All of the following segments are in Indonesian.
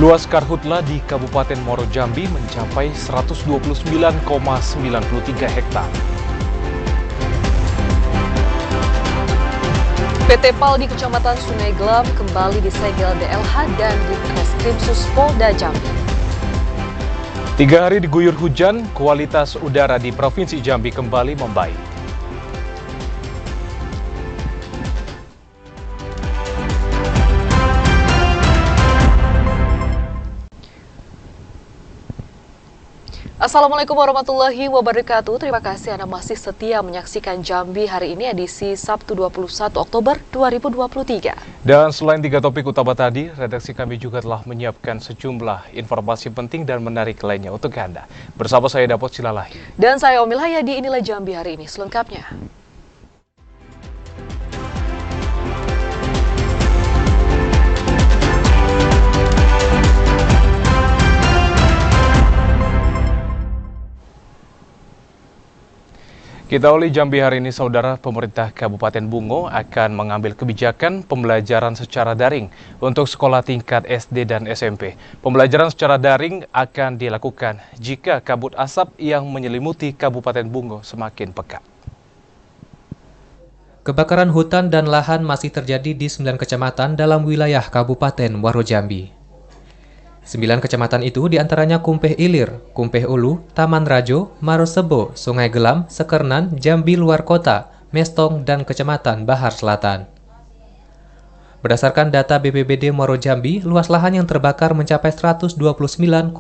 Luas karhutla di Kabupaten Muaro Jambi mencapai 129,93 hektar. PT PAL di Kecamatan Sungai Gelam kembali disegel DLH dan Ditreskrimsus Polda Jambi. 3 hari diguyur hujan, kualitas udara di Provinsi Jambi kembali membaik. Assalamualaikum warahmatullahi wabarakatuh. Terima kasih Anda masih setia menyaksikan Jambi hari ini edisi Sabtu 21 Oktober 2023. Dan selain 3 topik utama tadi, redaksi kami juga telah menyiapkan sejumlah informasi penting dan menarik lainnya untuk Anda. Bersama saya Dapot Silalahi. Dan saya Omil Hayadi, inilah Jambi hari ini selengkapnya. Kita awali Jambi hari ini, Saudara. Pemerintah Kabupaten Bungo akan mengambil kebijakan pembelajaran secara daring untuk sekolah tingkat SD dan SMP. Pembelajaran secara daring akan dilakukan jika kabut asap yang menyelimuti Kabupaten Bungo semakin pekat. Kebakaran hutan dan lahan masih terjadi di 9 kecamatan dalam wilayah Kabupaten Muaro Jambi. 9 kecamatan itu diantaranya Kumpeh Ilir, Kumpeh Ulu, Taman Rajo, Marosebo, Sungai Gelam, Sekernan, Jambi Luar Kota, Mestong, dan Kecamatan Bahar Selatan. Berdasarkan data BPBD Muaro Jambi, luas lahan yang terbakar mencapai 129,93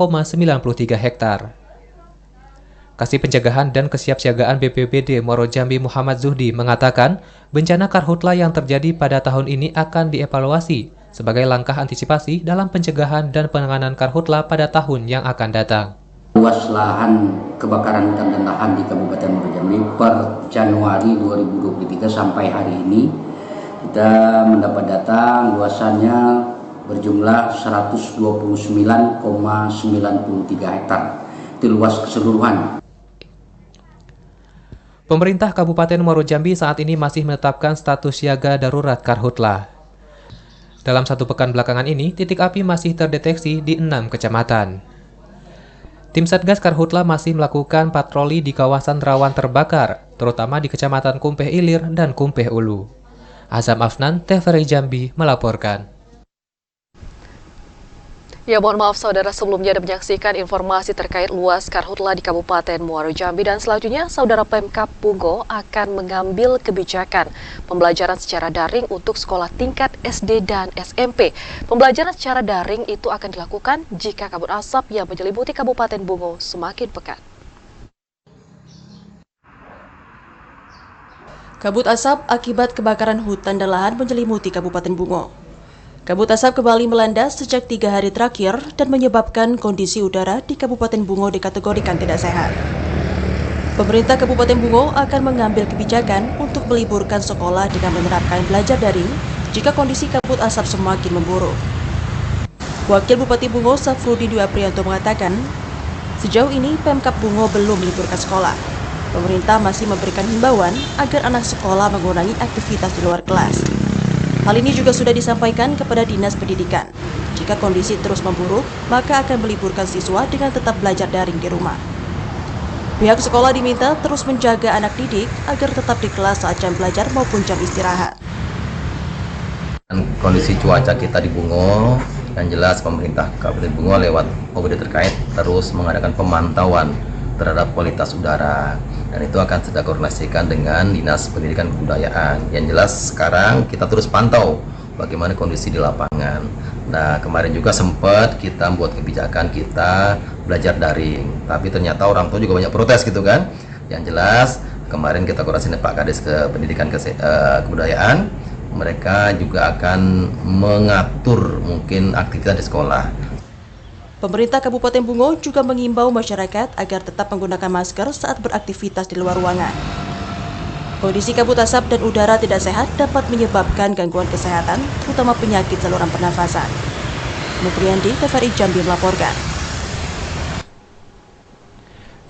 hektar. Kasih Pencegahan dan Kesiapsiagaan BPBD Muaro Jambi Muhammad Zuhdi mengatakan, bencana karhutla yang terjadi pada tahun ini akan dievaluasi sebagai langkah antisipasi dalam pencegahan dan penanganan karhutla pada tahun yang akan datang. Luas lahan kebakaran hutan dan lahan di Kabupaten Muaro Jambi per Januari 2023 sampai hari ini kita mendapat data luasannya berjumlah 129,93 hektar. Itu luas keseluruhan. Pemerintah Kabupaten Muaro Jambi saat ini masih menetapkan status siaga darurat karhutla. Dalam 1 pekan belakangan ini, titik api masih terdeteksi di 6 kecamatan. Tim Satgas Karhutla masih melakukan patroli di kawasan rawan terbakar, terutama di Kecamatan Kumpeh Ilir dan Kumpeh Ulu. Azam Afnan, TVRI Jambi, melaporkan. Ya, mohon maaf saudara, sebelumnya Anda menyaksikan informasi terkait luas karhutla di Kabupaten Muaro Jambi, dan selanjutnya saudara Pemkab Bungo akan mengambil kebijakan pembelajaran secara daring untuk sekolah tingkat SD dan SMP. Pembelajaran secara daring itu akan dilakukan jika kabut asap yang menyelimuti Kabupaten Bungo semakin pekat. Kabut asap akibat kebakaran hutan dan lahan menyelimuti Kabupaten Bungo. Kabut asap kembali melanda sejak 3 hari terakhir dan menyebabkan kondisi udara di Kabupaten Bungo dikategorikan tidak sehat. Pemerintah Kabupaten Bungo akan mengambil kebijakan untuk meliburkan sekolah dengan menerapkan belajar daring jika kondisi kabut asap semakin memburuk. Wakil Bupati Bungo Safrudin Dwi Aprianto mengatakan, sejauh ini Pemkab Bungo belum meliburkan sekolah. Pemerintah masih memberikan himbauan agar anak sekolah mengurangi aktivitas di luar kelas. Hal ini juga sudah disampaikan kepada Dinas Pendidikan. Jika kondisi terus memburuk, maka akan meliburkan siswa dengan tetap belajar daring di rumah. Pihak sekolah diminta terus menjaga anak didik agar tetap di kelas saat jam belajar maupun jam istirahat. Kondisi cuaca kita di Bungo, yang jelas pemerintah Kabupaten Bungo lewat OBD terkait terus mengadakan pemantauan terhadap kualitas udara, dan itu akan kita koordinasikan dengan Dinas Pendidikan Kebudayaan. Yang jelas sekarang kita terus pantau bagaimana kondisi di lapangan. Nah, kemarin juga sempat kita membuat kebijakan kita belajar daring, tapi ternyata orang tua juga banyak protes gitu kan. Yang jelas kemarin kita koordinasi dengan Pak Kades Pendidikan Kebudayaan, mereka juga akan mengatur mungkin aktivitas di sekolah. Pemerintah Kabupaten Bungo juga mengimbau masyarakat agar tetap menggunakan masker saat beraktivitas di luar ruangan. Kondisi kabut asap dan udara tidak sehat dapat menyebabkan gangguan kesehatan, terutama penyakit saluran pernafasan. Nupriandi, TVRI Jambi melaporkan.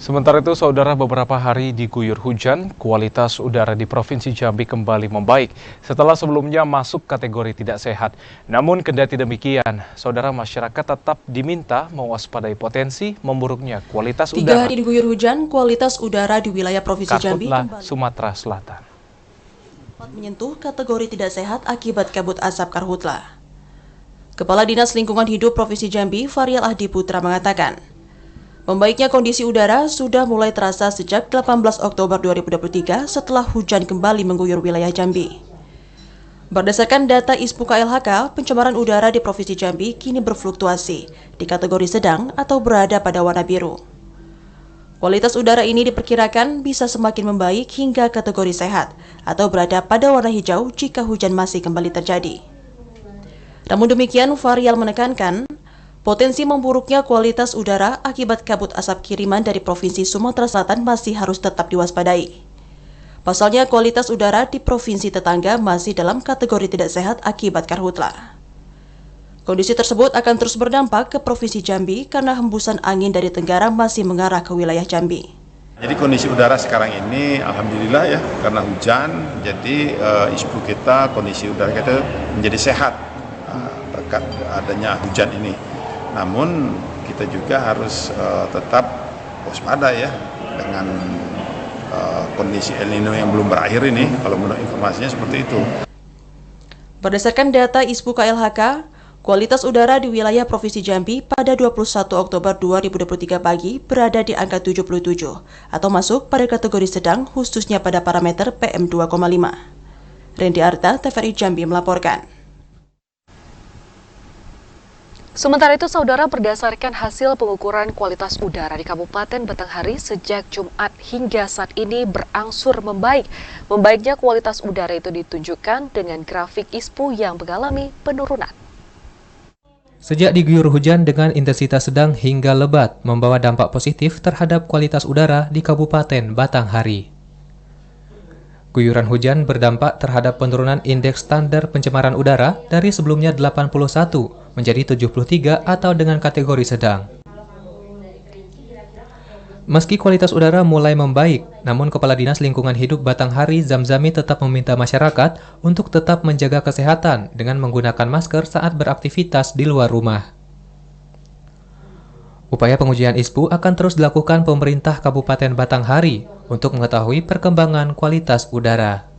Sementara itu, saudara, beberapa hari diguyur hujan, kualitas udara di Provinsi Jambi kembali membaik setelah sebelumnya masuk kategori tidak sehat. Namun kendati demikian, saudara, masyarakat tetap diminta mewaspadai potensi memburuknya kualitas 3 udara. hari diguyur hujan, kualitas udara di wilayah Provinsi Jambi Karhutla, Sumatera Selatan menyentuh kategori tidak sehat akibat kabut asap karhutla. Kepala Dinas Lingkungan Hidup Provinsi Jambi, Varial Ahdi Putra mengatakan, membaiknya kondisi udara sudah mulai terasa sejak 18 Oktober 2023 setelah hujan kembali mengguyur wilayah Jambi. Berdasarkan data ISPU KLHK, pencemaran udara di Provinsi Jambi kini berfluktuasi di kategori sedang atau berada pada warna biru. Kualitas udara ini diperkirakan bisa semakin membaik hingga kategori sehat atau berada pada warna hijau jika hujan masih kembali terjadi. Namun demikian, Varial menekankan, potensi memburuknya kualitas udara akibat kabut asap kiriman dari Provinsi Sumatera Selatan masih harus tetap diwaspadai. Pasalnya, kualitas udara di provinsi tetangga masih dalam kategori tidak sehat akibat karhutla. Kondisi tersebut akan terus berdampak ke Provinsi Jambi karena hembusan angin dari tenggara masih mengarah ke wilayah Jambi. Jadi kondisi udara sekarang ini alhamdulillah ya, karena hujan, jadi ISPU kita, kondisi udara kita menjadi sehat berkat adanya hujan ini. Namun kita juga harus tetap waspada ya dengan kondisi El Nino yang belum berakhir ini, kalau menurut informasinya seperti itu. Berdasarkan data ISPU KLHK, kualitas udara di wilayah Provinsi Jambi pada 21 Oktober 2023 pagi berada di angka 77 atau masuk pada kategori sedang khususnya pada parameter PM2,5. Randy Arta, TVRI Jambi melaporkan. Sementara itu, saudara, berdasarkan hasil pengukuran kualitas udara di Kabupaten Batanghari sejak Jumat hingga saat ini berangsur membaik. Membaiknya kualitas udara itu ditunjukkan dengan grafik ISPU yang mengalami penurunan. Sejak diguyur hujan dengan intensitas sedang hingga lebat, membawa dampak positif terhadap kualitas udara di Kabupaten Batanghari. Guyuran hujan berdampak terhadap penurunan indeks standar pencemaran udara dari sebelumnya 81 menjadi 73 atau dengan kategori sedang. Meski kualitas udara mulai membaik, namun Kepala Dinas Lingkungan Hidup Batanghari Zamzami tetap meminta masyarakat untuk tetap menjaga kesehatan dengan menggunakan masker saat beraktivitas di luar rumah. Upaya pengujian ISPU akan terus dilakukan pemerintah Kabupaten Batanghari untuk mengetahui perkembangan kualitas udara.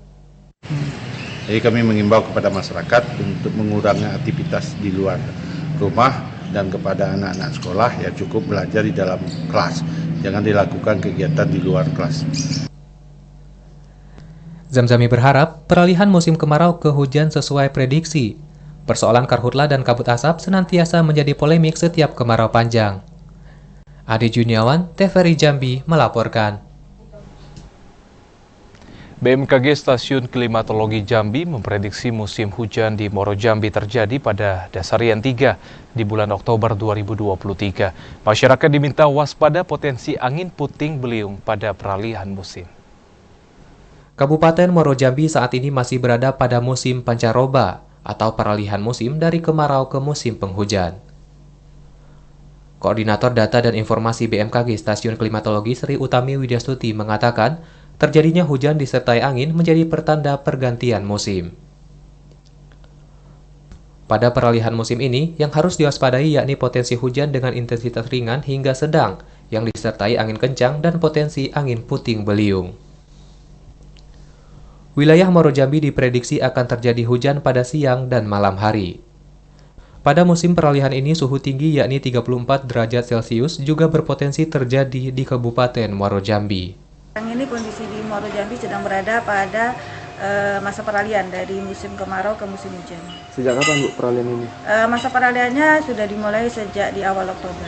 Jadi kami mengimbau kepada masyarakat untuk mengurangi aktivitas di luar rumah dan kepada anak-anak sekolah ya cukup belajar di dalam kelas. Jangan dilakukan kegiatan di luar kelas. Zamzami berharap peralihan musim kemarau ke hujan sesuai prediksi. Persoalan karhutla dan kabut asap senantiasa menjadi polemik setiap kemarau panjang. Adi Juniawan, TVRI Jambi melaporkan. BMKG Stasiun Klimatologi Jambi memprediksi musim hujan di Muaro Jambi terjadi pada Dasarian 3 di bulan Oktober 2023. Masyarakat diminta waspada potensi angin puting beliung pada peralihan musim. Kabupaten Muaro Jambi saat ini masih berada pada musim pancaroba atau peralihan musim dari kemarau ke musim penghujan. Koordinator Data dan Informasi BMKG Stasiun Klimatologi Sri Utami Widyastuti mengatakan, terjadinya hujan disertai angin menjadi pertanda pergantian musim. Pada peralihan musim ini, yang harus diwaspadai yakni potensi hujan dengan intensitas ringan hingga sedang, yang disertai angin kencang dan potensi angin puting beliung. Wilayah Muaro Jambi diprediksi akan terjadi hujan pada siang dan malam hari. Pada musim peralihan ini, suhu tinggi yakni 34 derajat Celcius juga berpotensi terjadi di Kabupaten Muaro Jambi. Sekarang ini kondisi di Muaro Jambi sedang berada pada masa peralihan dari musim kemarau ke musim hujan. Sejak kapan Bu peralihan ini? Masa peralihannya sudah dimulai sejak di awal Oktober.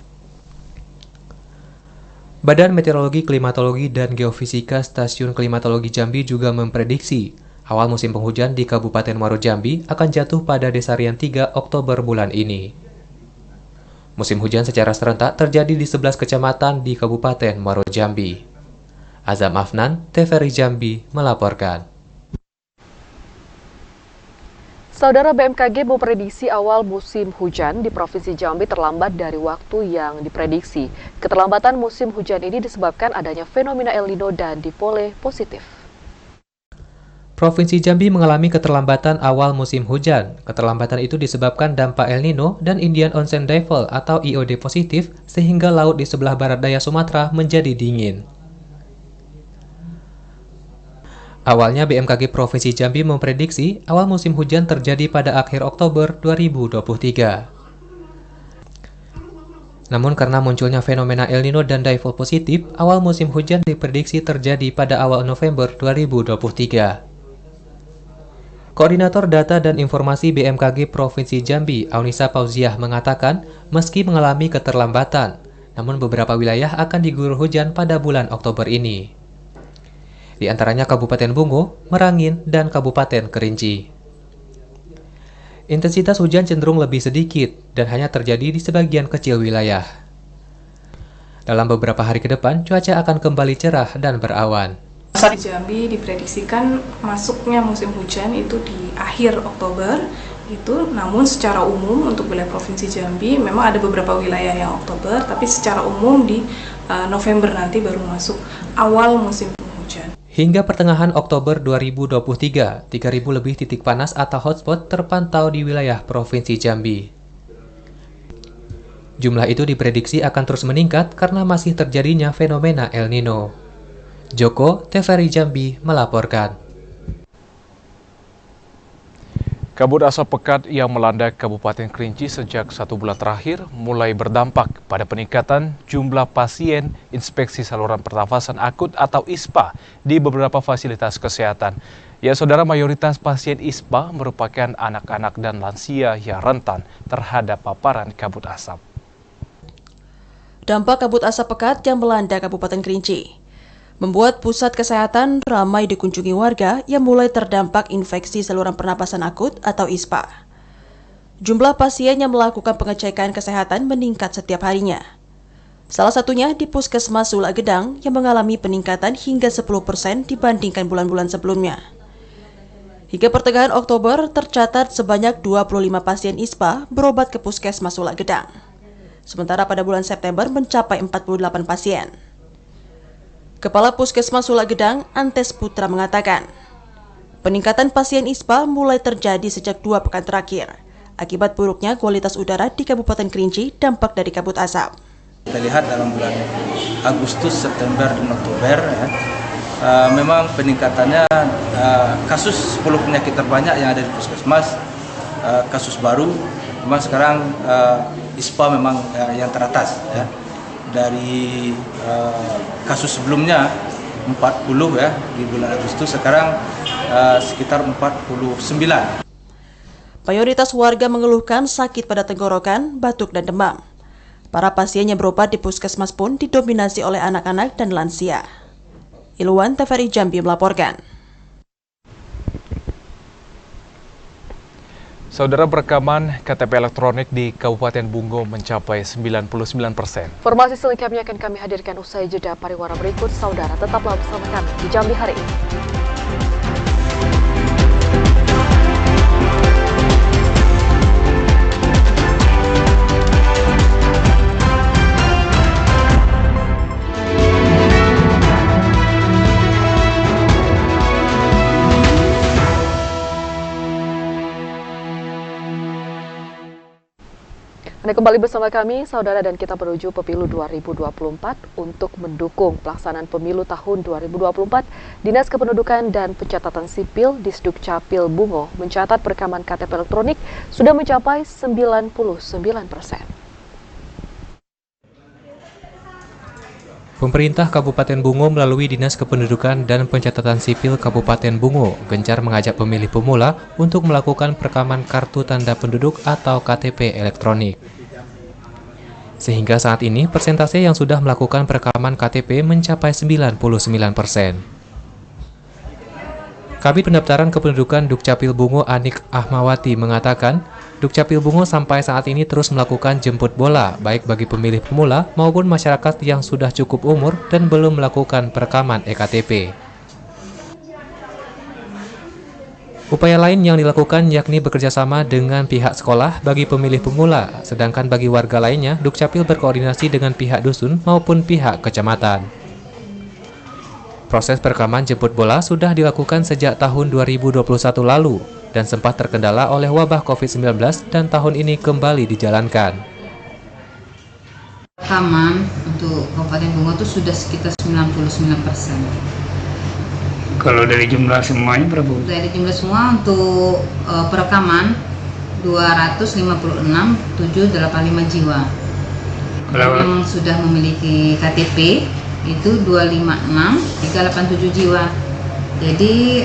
Badan Meteorologi, Klimatologi, dan Geofisika Stasiun Klimatologi Jambi juga memprediksi awal musim penghujan di Kabupaten Muaro Jambi akan jatuh pada Dasarian 3 Oktober bulan ini. Musim hujan secara serentak terjadi di 11 kecamatan di Kabupaten Muaro Jambi. Azam Afnan, TVRI Jambi melaporkan. Saudara, BMKG memprediksi awal musim hujan di Provinsi Jambi terlambat dari waktu yang diprediksi. Keterlambatan musim hujan ini disebabkan adanya fenomena El Nino dan dipole positif. Provinsi Jambi mengalami keterlambatan awal musim hujan. Keterlambatan itu disebabkan dampak El Nino dan Indian Ocean Dipole atau IOD positif, sehingga laut di sebelah barat daya Sumatera menjadi dingin. Awalnya BMKG Provinsi Jambi memprediksi awal musim hujan terjadi pada akhir Oktober 2023. Namun karena munculnya fenomena El Nino dan dipole positif, awal musim hujan diprediksi terjadi pada awal November 2023. Koordinator Data dan Informasi BMKG Provinsi Jambi, Aunisa Pauziah, mengatakan meski mengalami keterlambatan, namun beberapa wilayah akan diguyur hujan pada bulan Oktober ini. Di antaranya Kabupaten Bungo, Merangin, dan Kabupaten Kerinci. Intensitas hujan cenderung lebih sedikit dan hanya terjadi di sebagian kecil wilayah. Dalam beberapa hari ke depan, cuaca akan kembali cerah dan berawan. Di Jambi diprediksikan masuknya musim hujan itu di akhir Oktober, namun secara umum untuk wilayah Provinsi Jambi memang ada beberapa wilayah yang Oktober, tapi secara umum di November nanti baru masuk awal musim hujan. Hingga pertengahan Oktober 2023, 3.000 lebih titik panas atau hotspot terpantau di wilayah Provinsi Jambi. Jumlah itu diprediksi akan terus meningkat karena masih terjadinya fenomena El Nino. Joko, TVRI Jambi melaporkan. Kabut asap pekat yang melanda Kabupaten Kerinci sejak 1 bulan terakhir mulai berdampak pada peningkatan jumlah pasien inspeksi saluran pernafasan akut atau ISPA di beberapa fasilitas kesehatan. Ya saudara, mayoritas pasien ISPA merupakan anak-anak dan lansia yang rentan terhadap paparan kabut asap. Dampak kabut asap pekat yang melanda Kabupaten Kerinci membuat pusat kesehatan ramai dikunjungi warga yang mulai terdampak infeksi saluran pernapasan akut atau ISPA. Jumlah pasien yang melakukan pengecekan kesehatan meningkat setiap harinya. Salah satunya di Puskesmas Sulak Gedang yang mengalami peningkatan hingga 10% dibandingkan bulan-bulan sebelumnya. Hingga pertengahan Oktober tercatat sebanyak 25 pasien ISPA berobat ke Puskesmas Sulak Gedang. Sementara pada bulan September mencapai 48 pasien. Kepala Puskesmas Sulak Gedang, Antes Putra mengatakan, peningkatan pasien ISPA mulai terjadi sejak 2 pekan terakhir, akibat buruknya kualitas udara di Kabupaten Kerinci dampak dari kabut asap. Kita lihat dalam bulan Agustus, September, dan Oktober, memang peningkatannya kasus 10 penyakit terbanyak yang ada di Puskesmas, kasus baru, memang sekarang ISPA memang yang teratas. Ya. Dari kasus sebelumnya 40 ya di bulan Agustus, sekarang sekitar 49. Mayoritas warga mengeluhkan sakit pada tenggorokan, batuk dan demam. Para pasien yang berobat di puskesmas pun didominasi oleh anak-anak dan lansia. Ilwan, TVRI Jambi melaporkan. Saudara, perekaman KTP elektronik di Kabupaten Bungo mencapai 99%. Informasi selengkapnya akan kami hadirkan usai jeda pariwara berikut. Saudara, tetaplah bersama kami di Jambi hari ini. Anda kembali bersama kami, saudara, dan kita menuju pemilu 2024. Untuk mendukung pelaksanaan pemilu tahun 2024, Dinas Kependudukan dan Pencatatan Sipil Disdukcapil Bungo mencatat perekaman KTP elektronik sudah mencapai 99%. Pemerintah Kabupaten Bungo melalui Dinas Kependudukan dan Pencatatan Sipil Kabupaten Bungo gencar mengajak pemilih pemula untuk melakukan perekaman kartu tanda penduduk atau KTP elektronik. Sehingga saat ini persentase yang sudah melakukan perekaman KTP mencapai 99%. Kabid Pendaftaran Kependudukan Dukcapil Bungo Anik Ahmawati mengatakan, Dukcapil Bungo sampai saat ini terus melakukan jemput bola, baik bagi pemilih pemula maupun masyarakat yang sudah cukup umur dan belum melakukan perekaman EKTP. Upaya lain yang dilakukan yakni bekerjasama dengan pihak sekolah bagi pemilih pemula, sedangkan bagi warga lainnya, Dukcapil berkoordinasi dengan pihak dusun maupun pihak kecamatan. Proses perekaman jemput bola sudah dilakukan sejak tahun 2021 lalu dan sempat terkendala oleh wabah COVID-19 dan tahun ini kembali dijalankan. Rekaman untuk Kabupaten Bungo itu sudah sekitar 99%. Kalau dari jumlah semuanya berapa? Dari jumlah semua untuk perekaman 256.785 jiwa. Kalau yang sudah memiliki KTP itu 256.387 jiwa. Jadi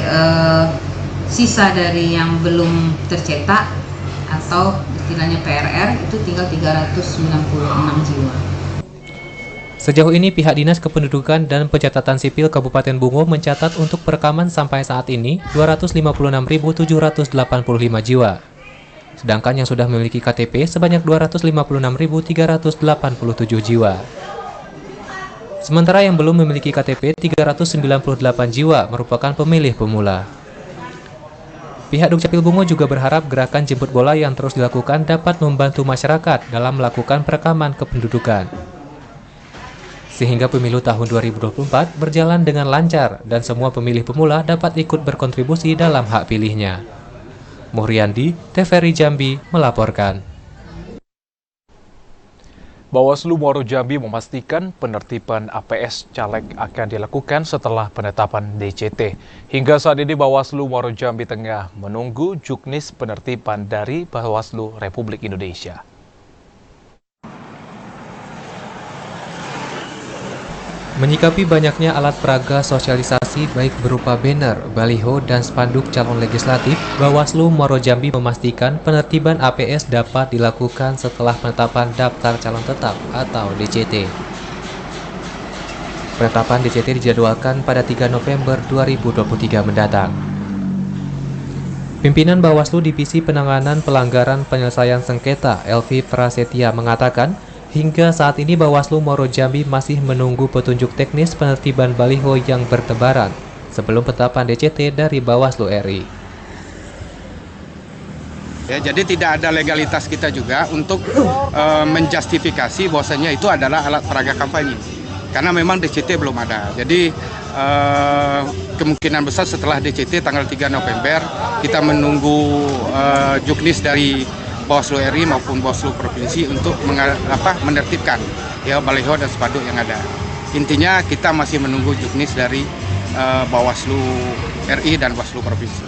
sisa dari yang belum tercetak atau istilahnya PRR itu tinggal 396 jiwa. Sejauh ini pihak Dinas Kependudukan dan Pencatatan Sipil Kabupaten Bungo mencatat untuk perekaman sampai saat ini 256.785 jiwa. Sedangkan yang sudah memiliki KTP sebanyak 256.387 jiwa. Sementara yang belum memiliki KTP 398 jiwa merupakan pemilih pemula. Pihak Dukcapil Bungo juga berharap gerakan jemput bola yang terus dilakukan dapat membantu masyarakat dalam melakukan perekaman kependudukan. Sehingga pemilu tahun 2024 berjalan dengan lancar dan semua pemilih pemula dapat ikut berkontribusi dalam hak pilihnya. Muhriandi, TVRI Jambi, melaporkan. Bawaslu Muaro Jambi memastikan penertiban APS caleg akan dilakukan setelah penetapan DCT. Hingga saat ini Bawaslu Muaro Jambi tengah menunggu juknis penertiban dari Bawaslu Republik Indonesia. Menyikapi banyaknya alat peraga sosialisasi baik berupa banner, baliho, dan spanduk calon legislatif, Bawaslu Muaro Jambi memastikan penertiban APS dapat dilakukan setelah penetapan daftar calon tetap atau DCT. Penetapan DCT dijadwalkan pada 3 November 2023 mendatang. Pimpinan Bawaslu Divisi Penanganan Pelanggaran Penyelesaian Sengketa, Elvi Prasetya, mengatakan, hingga saat ini Bawaslu Muaro Jambi masih menunggu petunjuk teknis penertiban baliho yang bertebaran sebelum penetapan DCT dari Bawaslu RI. Ya, jadi tidak ada legalitas kita juga untuk menjustifikasi bahwasanya itu adalah alat peraga kampanye. Karena memang DCT belum ada. Jadi kemungkinan besar setelah DCT tanggal 3 November kita menunggu juknis dari Bawaslu RI maupun Bawaslu Provinsi untuk menertibkan ya baliho dan spanduk yang ada. Intinya kita masih menunggu juknis dari Bawaslu RI dan Bawaslu Provinsi.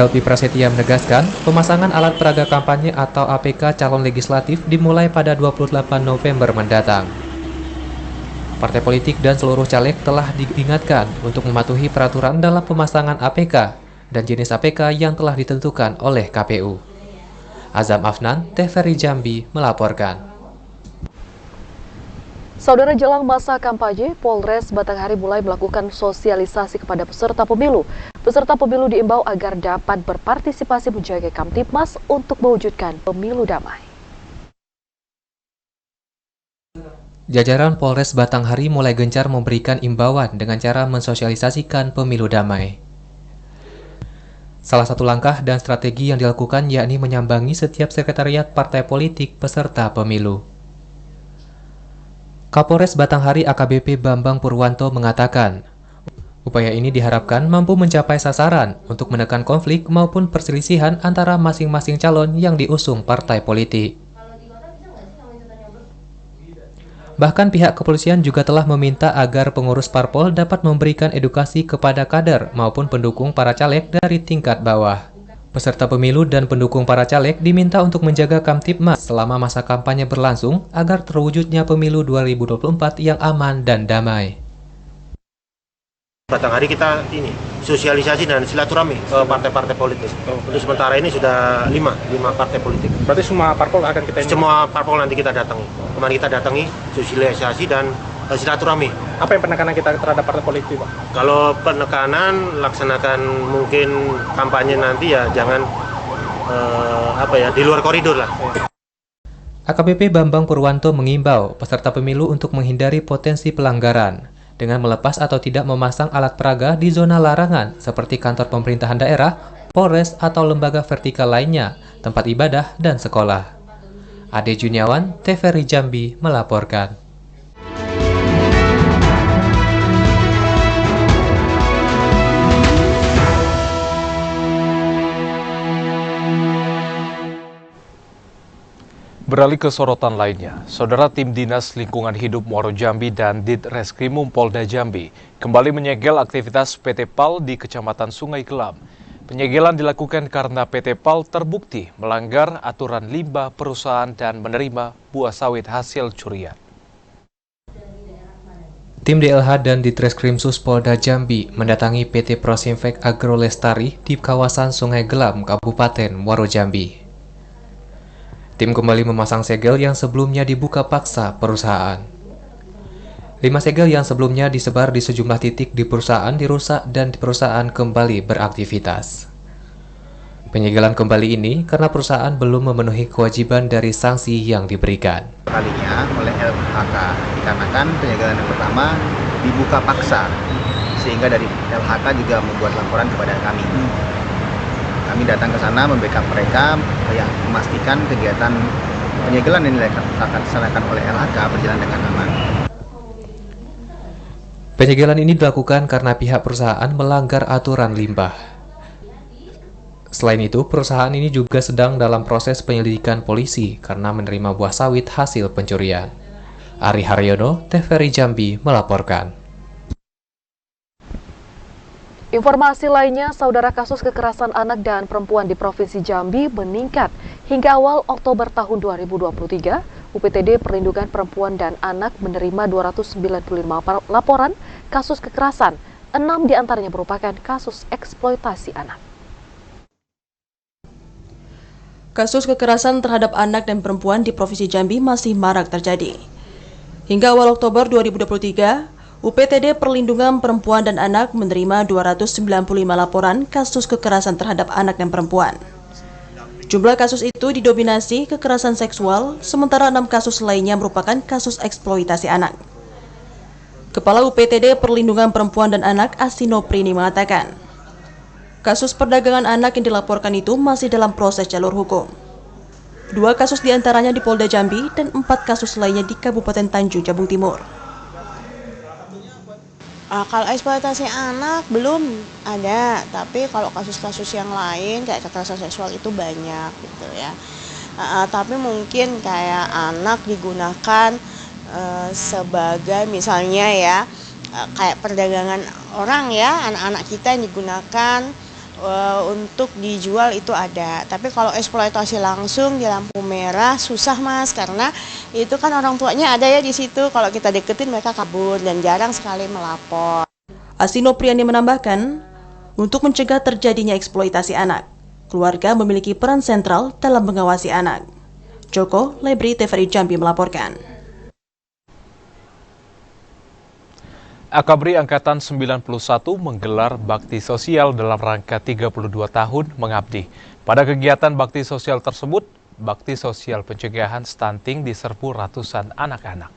Elvi Prasetya menegaskan, pemasangan alat peraga kampanye atau APK calon legislatif dimulai pada 28 November mendatang. Partai politik dan seluruh caleg telah diingatkan untuk mematuhi peraturan dalam pemasangan APK dan jenis APK yang telah ditentukan oleh KPU. Azam Afnan, TVRI Jambi, melaporkan. Saudara, jelang masa kampanye, Polres Batanghari mulai melakukan sosialisasi kepada peserta pemilu. Peserta pemilu diimbau agar dapat berpartisipasi menjaga Kamtibmas untuk mewujudkan pemilu damai. Jajaran Polres Batanghari mulai gencar memberikan imbauan dengan cara mensosialisasikan pemilu damai. Salah satu langkah dan strategi yang dilakukan yakni menyambangi setiap sekretariat partai politik peserta pemilu. Kapolres Batanghari AKBP Bambang Purwanto mengatakan, upaya ini diharapkan mampu mencapai sasaran untuk menekan konflik maupun perselisihan antara masing-masing calon yang diusung partai politik. Bahkan pihak kepolisian juga telah meminta agar pengurus parpol dapat memberikan edukasi kepada kader maupun pendukung para caleg dari tingkat bawah. Peserta pemilu dan pendukung para caleg diminta untuk menjaga Kamtibmas selama masa kampanye berlangsung agar terwujudnya pemilu 2024 yang aman dan damai. Batanghari kita sosialisasi dan silaturahmi ke partai-partai politik. Untuk sementara ini sudah 5 partai politik. Berarti semua parpol akan kita Semua parpol nanti kita datangi. Kemarin kita datangi sosialisasi dan silaturahmi. Apa yang penekanan kita terhadap partai politik, Pak? Kalau penekanan laksanakan mungkin kampanye nanti ya jangan di luar koridor lah. AKBP Bambang Purwanto mengimbau peserta pemilu untuk menghindari potensi pelanggaran dengan melepas atau tidak memasang alat peraga di zona larangan seperti kantor pemerintahan daerah, Polres atau lembaga vertikal lainnya, tempat ibadah dan sekolah. Ade Juniawan, TVRI Jambi melaporkan. Beralih ke sorotan lainnya, Saudara tim Dinas Lingkungan Hidup Muaro Jambi dan Ditreskrimum Polda Jambi kembali menyegel aktivitas PT PAL di Kecamatan Sungai Kelam. Penyegelan dilakukan karena PT PAL terbukti melanggar aturan limbah perusahaan dan menerima buah sawit hasil curian. Tim DLH dan Ditreskrimsus Polda Jambi mendatangi PT Prosinvek Agro Lestari di kawasan Sungai Gelam, Kabupaten Muaro Jambi. Tim kembali memasang segel yang sebelumnya dibuka paksa perusahaan. 5 segel yang sebelumnya disebar di sejumlah titik di perusahaan dirusak dan perusahaan kembali beraktivitas. Penyegelan kembali ini karena perusahaan belum memenuhi kewajiban dari sanksi yang diberikan. Kalinya oleh LHK dikarenakan penyegelan yang pertama dibuka paksa, sehingga dari LHK juga membuat laporan kepada kami. Kami datang ke sana membackup mereka yang memastikan kegiatan penyegelan yang dilaksanakan oleh LHK berjalan dengan aman. Penyegelan ini dilakukan karena pihak perusahaan melanggar aturan limbah. Selain itu, perusahaan ini juga sedang dalam proses penyelidikan polisi karena menerima buah sawit hasil pencurian. Ari Haryono, TVRI Jambi melaporkan. Informasi lainnya, saudara, kasus kekerasan anak dan perempuan di Provinsi Jambi meningkat. Hingga awal Oktober tahun 2023, UPTD Perlindungan Perempuan dan Anak menerima 295 laporan kasus kekerasan. 6 diantaranya merupakan kasus eksploitasi anak. Kasus kekerasan terhadap anak dan perempuan di Provinsi Jambi masih marak terjadi. Hingga awal Oktober 2023, UPTD Perlindungan Perempuan dan Anak menerima 295 laporan kasus kekerasan terhadap anak dan perempuan. Jumlah kasus itu didominasi kekerasan seksual, sementara 6 kasus lainnya merupakan kasus eksploitasi anak. Kepala UPTD Perlindungan Perempuan dan Anak Asino Prini mengatakan, kasus perdagangan anak yang dilaporkan itu masih dalam proses jalur hukum. 2 kasus diantaranya di Polda Jambi dan 4 kasus lainnya di Kabupaten Tanjung Jabung Timur. Kalau eksploitasi anak belum ada, tapi kalau kasus-kasus yang lain kayak kekerasan seksual itu banyak gitu ya. Tapi mungkin kayak anak digunakan sebagai misalnya ya kayak perdagangan orang ya, anak-anak kita yang digunakan untuk dijual itu ada. Tapi kalau eksploitasi langsung di lampu merah susah Mas, karena itu kan orang tuanya ada ya di situ. Kalau kita deketin mereka kabur dan jarang sekali melapor. Asino Priani menambahkan, untuk mencegah terjadinya eksploitasi anak, keluarga memiliki peran sentral dalam mengawasi anak. Joko Lebri, TVRI Jambi melaporkan. Akabri Angkatan 91 menggelar bakti sosial dalam rangka 32 tahun mengabdi. Pada kegiatan bakti sosial tersebut, bakti sosial pencegahan stunting diserbu ratusan anak-anak.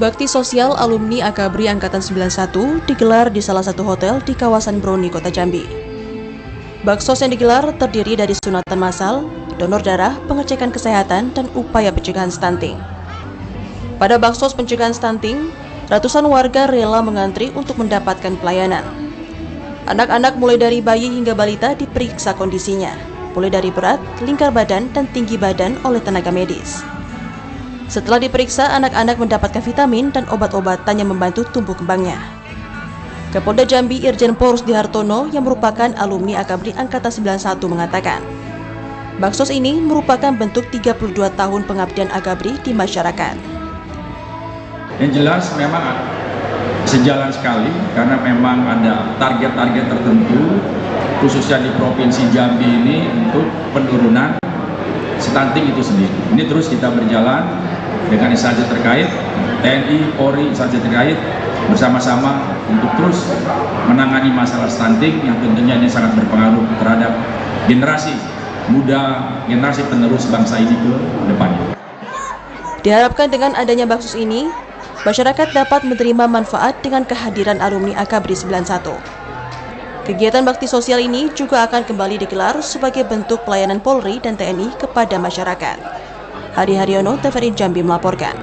Bakti sosial alumni Akabri Angkatan 91 digelar di salah satu hotel di kawasan Broni, Kota Jambi. Baksos yang digelar terdiri dari sunatan massal, donor darah, pengecekan kesehatan, dan upaya pencegahan stunting. Pada baksos pencegahan stunting, ratusan warga rela mengantri untuk mendapatkan pelayanan. Anak-anak mulai dari bayi hingga balita diperiksa kondisinya, mulai dari berat, lingkar badan, dan tinggi badan oleh tenaga medis. Setelah diperiksa, anak-anak mendapatkan vitamin dan obat-obatan yang membantu tumbuh kembangnya. Kapolda Jambi Irjen Pol Rusdi Hartono yang merupakan alumni Akabri Angkatan 91 mengatakan, baksos ini merupakan bentuk 32 tahun pengabdian Akabri di masyarakat. Yang jelas memang sejalan sekali karena memang ada target-target tertentu khususnya di Provinsi Jambi ini untuk penurunan stunting itu sendiri. Ini terus kita berjalan dengan instansi terkait, TNI, Polri, instansi terkait bersama-sama untuk terus menangani masalah stunting yang tentunya ini sangat berpengaruh terhadap generasi muda, generasi penerus bangsa ini ke depannya. Diharapkan dengan adanya baksos ini, masyarakat dapat menerima manfaat dengan kehadiran alumni Akabri 91. Kegiatan bakti sosial ini juga akan kembali digelar sebagai bentuk pelayanan Polri dan TNI kepada masyarakat. Hari Haryono, TVRI Jambi melaporkan.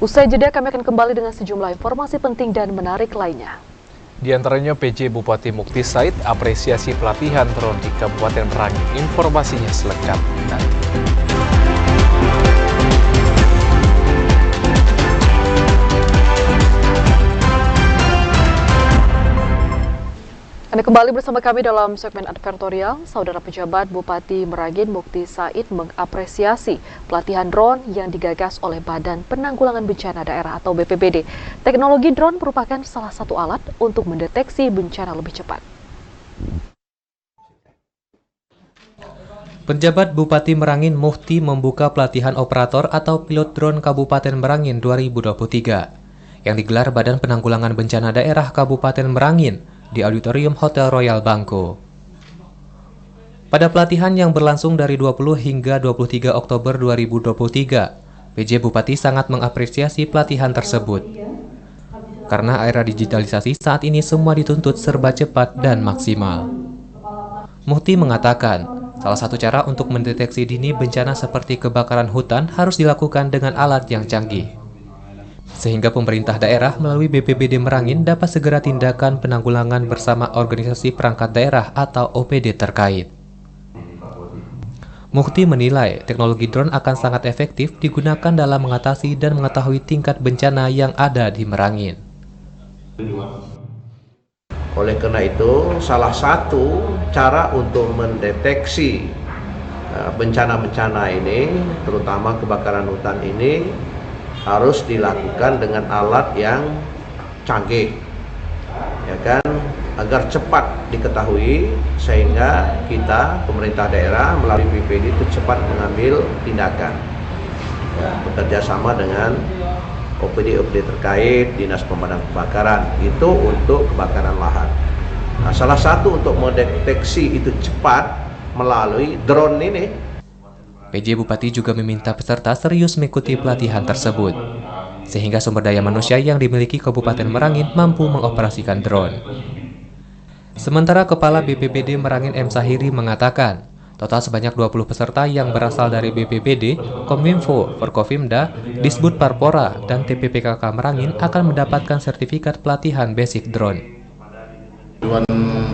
Usai jeda, kami akan kembali dengan sejumlah informasi penting dan menarik lainnya. Di antaranya PJ Bupati Mukti Said apresiasi pelatihan drone di Kabupaten Merangin. Informasinya selengkapnya. Anda kembali bersama kami dalam segmen advertorial. Saudara pejabat Bupati Merangin Mukti Said mengapresiasi pelatihan drone yang digagas oleh Badan Penanggulangan Bencana Daerah atau BPBD. Teknologi drone merupakan salah satu alat untuk mendeteksi bencana lebih cepat. Penjabat Bupati Merangin Mukti membuka pelatihan operator atau pilot drone Kabupaten Merangin 2023 yang digelar Badan Penanggulangan Bencana Daerah Kabupaten Merangin di Auditorium Hotel Royal Bangko. Pada pelatihan yang berlangsung dari 20 hingga 23 Oktober 2023, PJ Bupati sangat mengapresiasi pelatihan tersebut. Karena era digitalisasi saat ini semua dituntut serba cepat dan maksimal. Mukti mengatakan, salah satu cara untuk mendeteksi dini bencana seperti kebakaran hutan harus dilakukan dengan alat yang canggih. Sehingga pemerintah daerah melalui BPBD Merangin dapat segera tindakan penanggulangan bersama organisasi perangkat daerah atau OPD terkait. Mukti menilai teknologi drone akan sangat efektif digunakan dalam mengatasi dan mengetahui tingkat bencana yang ada di Merangin. Oleh karena itu, salah satu cara untuk mendeteksi bencana-bencana ini, terutama kebakaran hutan ini, harus dilakukan dengan alat yang canggih, ya kan, agar cepat diketahui sehingga kita pemerintah daerah melalui BPD itu cepat mengambil tindakan, ya, bekerja sama dengan OPD-OPD terkait, Dinas Pemadam Kebakaran, itu untuk kebakaran lahan. Nah, salah satu untuk mendeteksi itu cepat melalui drone ini. PJ Bupati juga meminta peserta serius mengikuti pelatihan tersebut, sehingga sumber daya manusia yang dimiliki Kabupaten Merangin mampu mengoperasikan drone. Sementara Kepala BPBD Merangin M. Sahiri mengatakan, total sebanyak 20 peserta yang berasal dari BPBD, Kominfo, Forkofimda, Disbud Parpora, dan TPPKK Merangin akan mendapatkan sertifikat pelatihan basic drone. Tujuan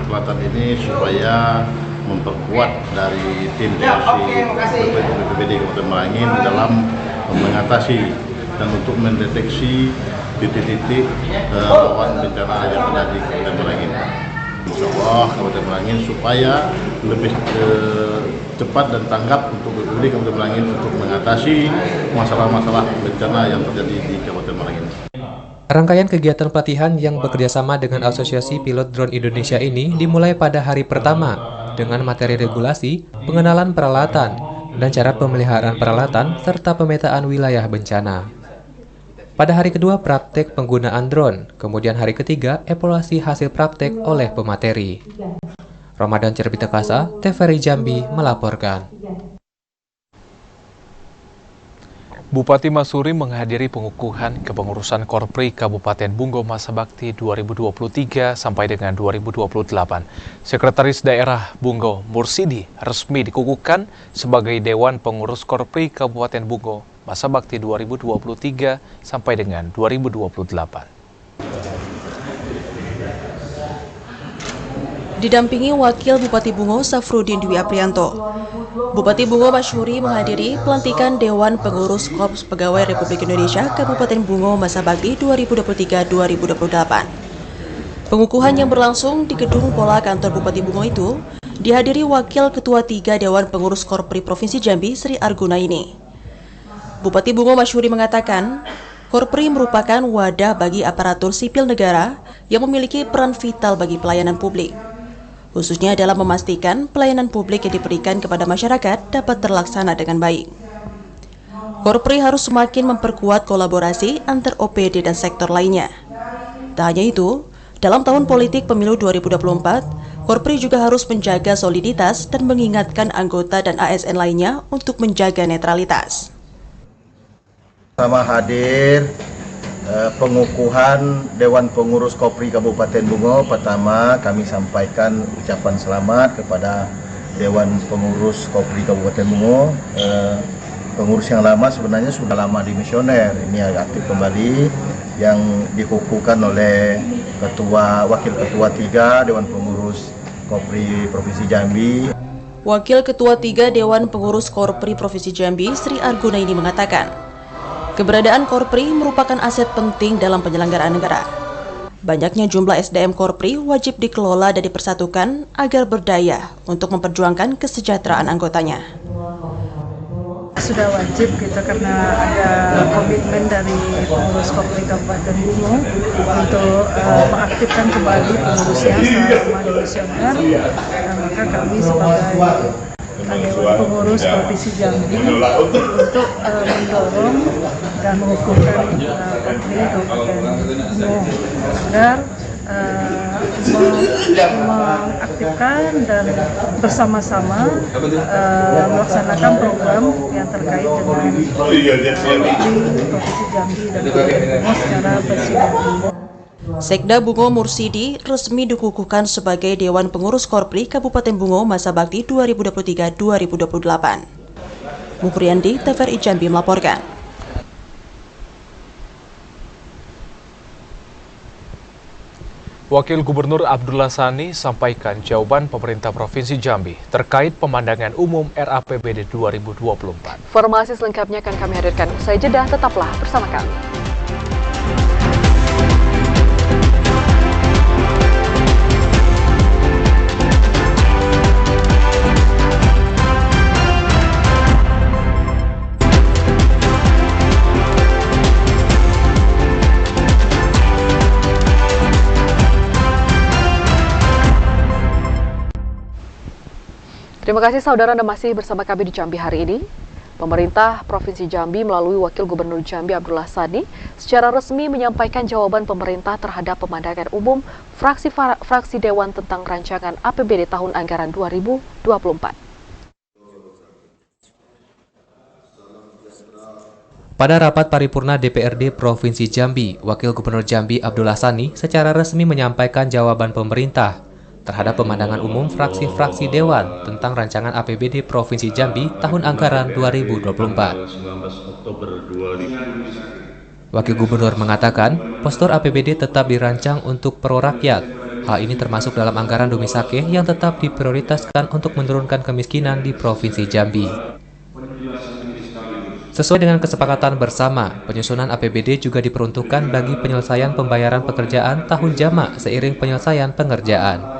pelatihan ini supaya memperkuat dari tim BPBD Kabupaten Merangin dalam mengatasi dan untuk mendeteksi titik-titik rawan bencana yang ada di Kabupaten Merangin. Insya Allah Kabupaten Merangin supaya lebih cepat dan tanggap untuk BPBD Kabupaten Merangin untuk mengatasi masalah-masalah bencana yang terjadi di Kabupaten Merangin. Rangkaian kegiatan pelatihan yang bekerjasama dengan Asosiasi Pilot Drone Indonesia ini dimulai pada hari pertama dengan materi regulasi, pengenalan peralatan, dan cara pemeliharaan peralatan, serta pemetaan wilayah bencana. Pada hari kedua praktek penggunaan drone, kemudian hari ketiga evaluasi hasil praktek oleh pemateri. Ramadan Cerbitekasa, TVRI Jambi melaporkan. Bupati Masuri menghadiri pengukuhan kepengurusan Korpri Kabupaten Bungo Masa Bakti 2023 sampai dengan 2028. Sekretaris Daerah Bungo Mursidi resmi dikukuhkan sebagai Dewan Pengurus Korpri Kabupaten Bungo Masa Bakti 2023 sampai dengan 2028. Didampingi Wakil Bupati Bungo Safrudin Dwi Aprianto. Bupati Bungo Masyuri menghadiri pelantikan Dewan Pengurus Korps Pegawai Republik Indonesia Kabupaten Bungo Masa Bakti 2023-2028. Pengukuhan yang berlangsung di Gedung Pola Kantor Bupati Bungo itu dihadiri Wakil Ketua 3 Dewan Pengurus Korpri Provinsi Jambi Sri Arguna ini. Bupati Bungo Masyuri mengatakan, Korpri merupakan wadah bagi aparatur sipil negara yang memiliki peran vital bagi pelayanan publik, khususnya dalam memastikan pelayanan publik yang diberikan kepada masyarakat dapat terlaksana dengan baik. Korpri harus semakin memperkuat kolaborasi antar OPD dan sektor lainnya. Tak hanya itu, dalam tahun politik pemilu 2024, Korpri juga harus menjaga soliditas dan mengingatkan anggota dan ASN lainnya untuk menjaga netralitas. Sama hadir pengukuhan Dewan Pengurus Kopri Kabupaten Bungo. Pertama kami sampaikan ucapan selamat kepada Dewan Pengurus Kopri Kabupaten Bungo. Pengurus yang lama sebenarnya sudah lama di misioner, ini aktif kembali, yang dikukuhkan oleh Wakil Ketua 3 Dewan Pengurus Kopri Provinsi Jambi. Wakil Ketua 3 Dewan Pengurus Korpri Provinsi Jambi, Sri Arguna ini mengatakan, keberadaan Korpri merupakan aset penting dalam penyelenggaraan negara. Banyaknya jumlah SDM Korpri wajib dikelola dan dipersatukan agar berdaya untuk memperjuangkan kesejahteraan anggotanya. Sudah wajib gitu karena ada komitmen dari pengurus Kopri Kabupaten Bungo untuk mengaktifkan kembali pengurusnya selama di misioner. Maka kami sebagai Dewan Pengurus Provinsi Jambi untuk mendorong dan mengukuhkan Kopri Kabupaten Bungo agar mengaktifkan dan bersama-sama melaksanakan program yang terkait dengan Provinsi Jambi dan Kabupaten Bungo secara bersinergi. Sekda Bungo Mursidi resmi dikukuhkan sebagai Dewan Pengurus Korpri Kabupaten Bungo masa bakti 2023-2028. Mukriyandi, TVRI Jambi melaporkan. Wakil Gubernur Abdullah Sani sampaikan jawaban pemerintah Provinsi Jambi terkait pemandangan umum RAPBD 2024. Informasi selengkapnya akan kami hadirkan usai jeda, tetaplah bersama kami. Terima kasih saudara Anda masih bersama kami di Jambi hari ini. Pemerintah Provinsi Jambi melalui Wakil Gubernur Jambi Abdullah Sani secara resmi menyampaikan jawaban pemerintah terhadap pemandangan umum fraksi Dewan tentang rancangan APBD tahun anggaran 2024. Pada rapat paripurna DPRD Provinsi Jambi, Wakil Gubernur Jambi Abdullah Sani secara resmi menyampaikan jawaban pemerintah terhadap pemandangan umum fraksi-fraksi Dewan tentang rancangan APBD Provinsi Jambi tahun anggaran 2024. Wakil Gubernur mengatakan, postur APBD tetap dirancang untuk pro rakyat. Hal ini termasuk dalam anggaran Dumisake yang tetap diprioritaskan untuk menurunkan kemiskinan di Provinsi Jambi. Sesuai dengan kesepakatan bersama, penyusunan APBD juga diperuntukkan bagi penyelesaian pembayaran pekerjaan tahun jamak seiring penyelesaian pengerjaan.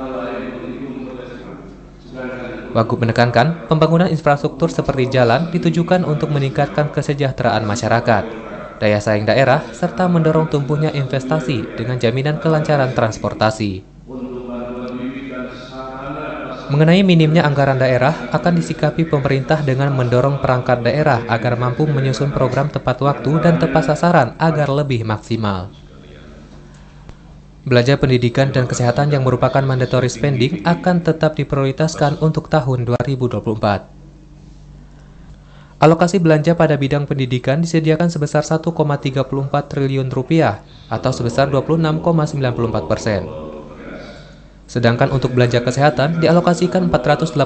Wagub menekankan, pembangunan infrastruktur seperti jalan ditujukan untuk meningkatkan kesejahteraan masyarakat, daya saing daerah, serta mendorong tumbuhnya investasi dengan jaminan kelancaran transportasi. Mengenai minimnya anggaran daerah, akan disikapi pemerintah dengan mendorong perangkat daerah agar mampu menyusun program tepat waktu dan tepat sasaran agar lebih maksimal. Belanja pendidikan dan kesehatan yang merupakan mandatory spending akan tetap diprioritaskan untuk tahun 2024. Alokasi belanja pada bidang pendidikan disediakan sebesar 1,34 triliun rupiah atau sebesar 26,94%. Sedangkan untuk belanja kesehatan dialokasikan 480,41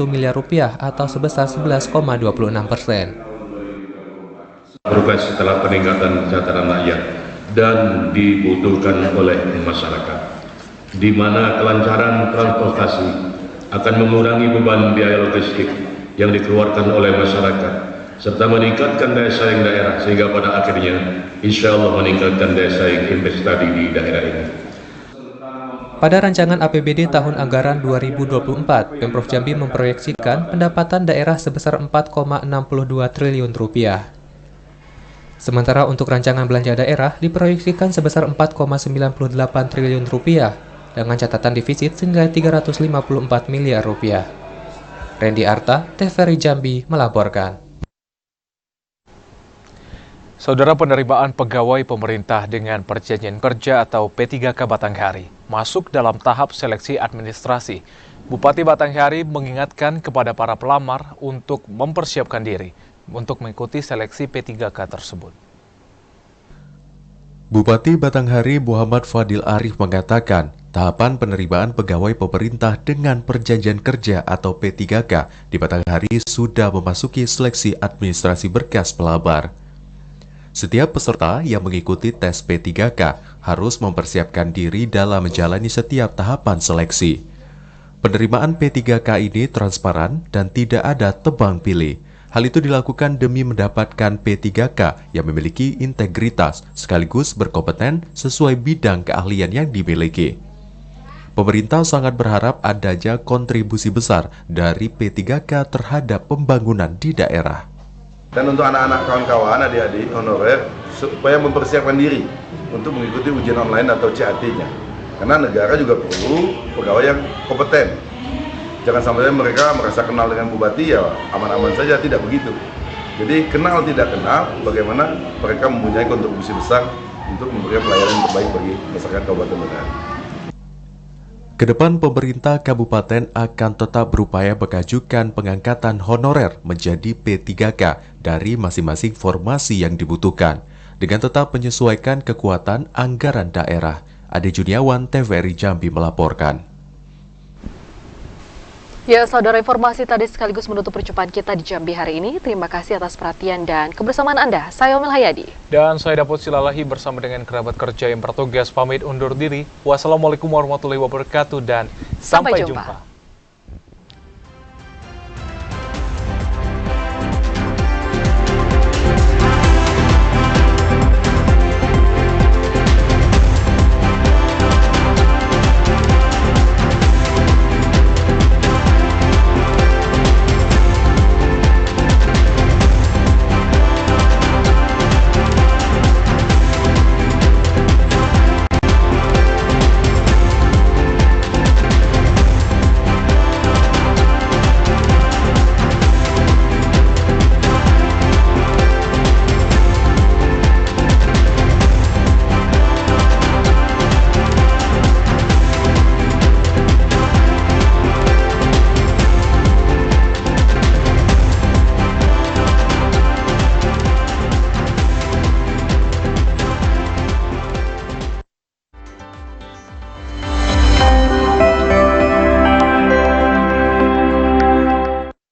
miliar rupiah atau sebesar 11,26%. Progres setelah peningkatan kesejahteraan rakyat dan dibutuhkan oleh masyarakat, di mana kelancaran transportasi akan mengurangi beban biaya logistik yang dikeluarkan oleh masyarakat, serta meningkatkan daya saing daerah sehingga pada akhirnya insya Allah meningkatkan daya saing investasi di daerah ini. Pada rancangan APBD tahun anggaran 2024, Pemprov Jambi memproyeksikan pendapatan daerah sebesar 4,62 triliun rupiah. Sementara untuk rancangan belanja daerah diproyeksikan sebesar 4,98 triliun rupiah dengan catatan defisit senilai 354 miliar rupiah. Randy Arta, TVRI Jambi melaporkan. Saudara, penerimaan pegawai pemerintah dengan perjanjian kerja atau P3K Batanghari masuk dalam tahap seleksi administrasi. Bupati Batanghari mengingatkan kepada para pelamar untuk mempersiapkan diri. untuk mengikuti seleksi P3K tersebut. Bupati Batanghari Muhammad Fadil Arif mengatakan, tahapan penerimaan pegawai pemerintah dengan perjanjian kerja atau P3K di Batanghari sudah memasuki seleksi administrasi berkas pelabar. Setiap peserta yang mengikuti tes P3K harus mempersiapkan diri dalam menjalani setiap tahapan seleksi. Penerimaan P3K ini transparan dan tidak ada tebang pilih. Hal itu dilakukan demi mendapatkan P3K yang memiliki integritas sekaligus berkompeten sesuai bidang keahlian yang dimiliki. Pemerintah sangat berharap adanya kontribusi besar dari P3K terhadap pembangunan di daerah. Dan untuk anak-anak kawan-kawan, adik-adik honorer, supaya mempersiapkan diri untuk mengikuti ujian online atau CAT-nya. Karena negara juga perlu pegawai yang kompeten. Jangan sampai mereka merasa kenal dengan bupati ya aman-aman saja, tidak begitu. Jadi kenal tidak kenal, bagaimana mereka mempunyai kontribusi besar untuk memberikan pelayanan terbaik bagi masyarakat Kabupaten Batanghari. Kedepan pemerintah kabupaten akan tetap berupaya mengajukan pengangkatan honorer menjadi P3K dari masing-masing formasi yang dibutuhkan, dengan tetap menyesuaikan kekuatan anggaran daerah. Ade Juniawan, TVRI Jambi melaporkan. Ya, saudara, informasi tadi sekaligus menutup perjumpaan kita di Jambi hari ini. Terima kasih atas perhatian dan kebersamaan Anda. Saya Omel Hayadi. Dan saya Dapot Silalahi bersama dengan kerabat kerja yang bertugas pamit undur diri. Wassalamualaikum warahmatullahi wabarakatuh dan sampai jumpa.